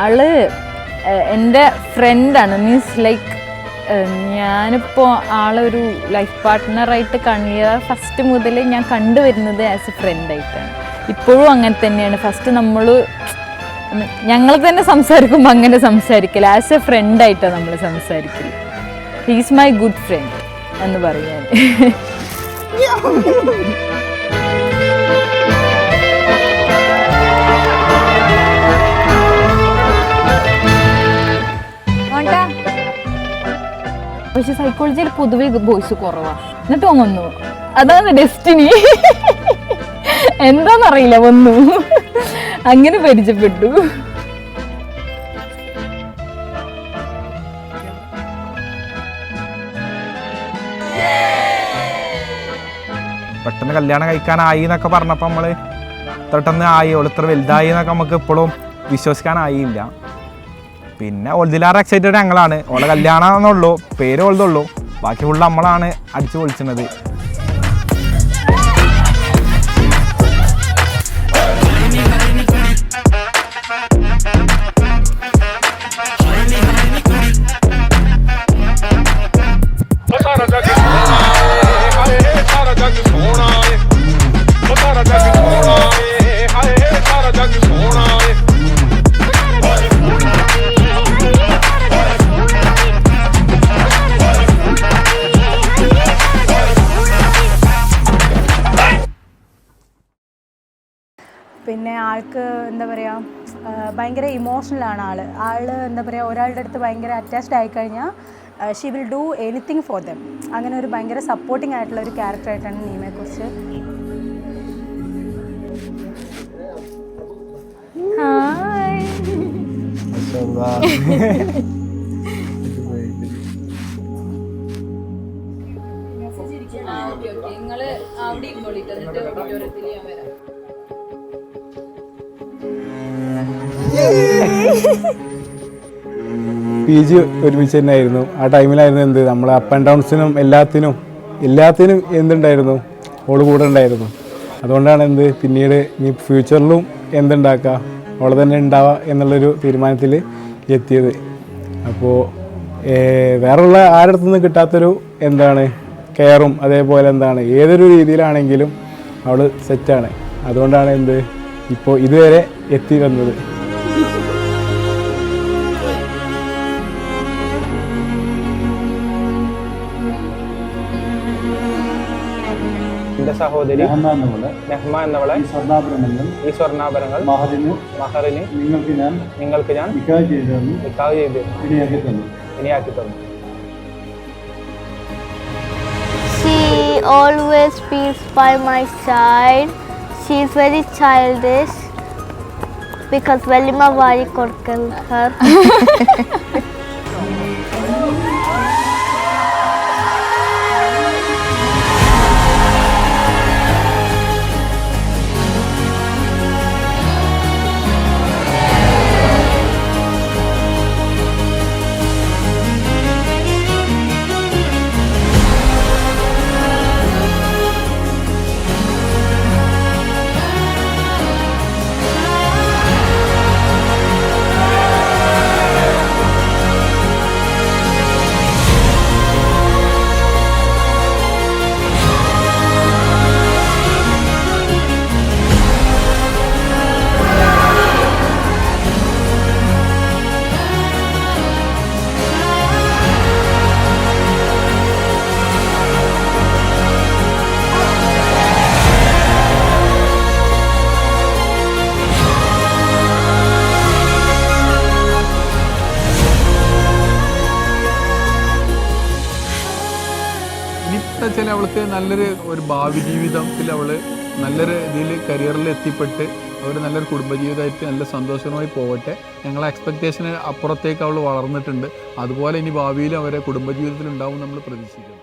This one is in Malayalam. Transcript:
ആള് എൻ്റെ ഫ്രണ്ടാണ്. മീൻസ് ലൈക്ക് ഞാനിപ്പോൾ ആളൊരു ലൈഫ് പാർട്ട്ണറായിട്ട് ഫസ്റ്റ് മുതൽ ഞാൻ കണ്ടുവരുന്നത് ആസ് എ ഫ്രണ്ടായിട്ടാണ്. ഇപ്പോഴും അങ്ങനെ തന്നെയാണ്. ഫസ്റ്റ് ഞങ്ങൾ തന്നെ സംസാരിക്കുമ്പോൾ അങ്ങനെ സംസാരിക്കില്ല, ആസ് എ ഫ്രണ്ടായിട്ടാണ് നമ്മൾ സംസാരിക്കില്ല. ഹീസ് മൈ ഗുഡ് ഫ്രണ്ട് എന്ന് പറയാൻ. പക്ഷെ സൈക്കോളജിയിൽ പൊതുവെ ബോയ്സ് കുറവാണ്. എന്നിട്ട് വന്നു, അതാണ് ഡെസ്റ്റിനി. എന്താന്നറിയില്ല, വന്നു അങ്ങനെ പരിചയപ്പെട്ടു. പെട്ടെന്ന് കല്യാണം കഴിക്കാനായി എന്നൊക്കെ പറഞ്ഞപ്പോൾ നമ്മൾ പെട്ടെന്ന് ആയി, ഓൾ ഇത്ര വലുതായി എന്നൊക്കെ നമുക്ക് ഇപ്പോഴും വിശ്വസിക്കാനായില്ല. പിന്നെ ഓൾതിലാറ് എക്സൈറ്റഡ് ഞങ്ങളാണ്. ഓളെ കല്യാണം എന്നുള്ളൂ, പേര് ഓൾതുള്ളൂ, ബാക്കി ഫുള്ള് നമ്മളാണ് അടിച്ചു പൊളിച്ചത്. പിന്നെ ആൾക്ക് എന്താ പറയുക, ഭയങ്കര ഇമോഷണലാണ് ആൾ എന്താ പറയുക, ഒരാളുടെ അടുത്ത് ഭയങ്കര അറ്റാച്ച്ഡ് ആയിക്കഴിഞ്ഞാൽ she will do anything for them. അങ്ങനെ ഒരു ഭയങ്കര സപ്പോർട്ടിങ് ആയിട്ടുള്ള ഒരു ക്യാരക്ടറായിട്ടാണ് നീമയെക്കുറിച്ച്. PG ഒരുമിച്ച് തന്നെ ആയിരുന്നു. ആ ടൈമിലായിരുന്നു എന്ത് നമ്മൾ അപ്പ് ആൻഡ് ഡൗൺസിനും എല്ലാത്തിനും എന്തുണ്ടായിരുന്നു, ഓള് കൂടെ ഉണ്ടായിരുന്നു. അതുകൊണ്ടാണ് എന്ത് പിന്നീട് ഇനി ഫ്യൂച്ചറിലും എന്തുണ്ടാക്കുക, ഓളെ തന്നെ ഉണ്ടാവുക എന്നുള്ളൊരു തീരുമാനത്തിൽ എത്തിയത്. അപ്പോൾ വേറെയുള്ള ആരുടെ കിട്ടാത്തൊരു കെയറും അതേപോലെ ഏതൊരു രീതിയിലാണെങ്കിലും അവൾ സെറ്റാണ്. അതുകൊണ്ടാണ് ഇപ്പോൾ ഇതുവരെ എത്തി വന്നത്. എന്റെ സഹോദരി നെഹ്മ എന്നവളെ ഈ സ്വർണ്ണാഭരണങ്ങൾ മഹറിന് നിങ്ങൾക്ക് ഞാൻ നിക്കാഹ് ചെയ്ത് ഇനിയാക്കി തന്നു. She always speaks by my side. She is very childish because Velima Vari Korkal her. അവൾക്ക് നല്ലൊരു ഭാവി ജീവിതത്തിൽ അവൾ നല്ലൊരു ഇതിൽ കരിയറിൽ എത്തിപ്പെട്ട് അവർ നല്ലൊരു കുടുംബജീവിതമായിട്ട് നല്ല സന്തോഷമായി പോകട്ടെ. ഞങ്ങളെ എക്സ്പെക്റ്റേഷന് അപ്പുറത്തേക്ക് അവൾ വളർന്നിട്ടുണ്ട്. അതുപോലെ ഇനി ഭാവിയിൽ അവരെ കുടുംബജീവിതത്തിൽ ഉണ്ടാവും നമ്മൾ പ്രതീക്ഷിക്കുന്നു.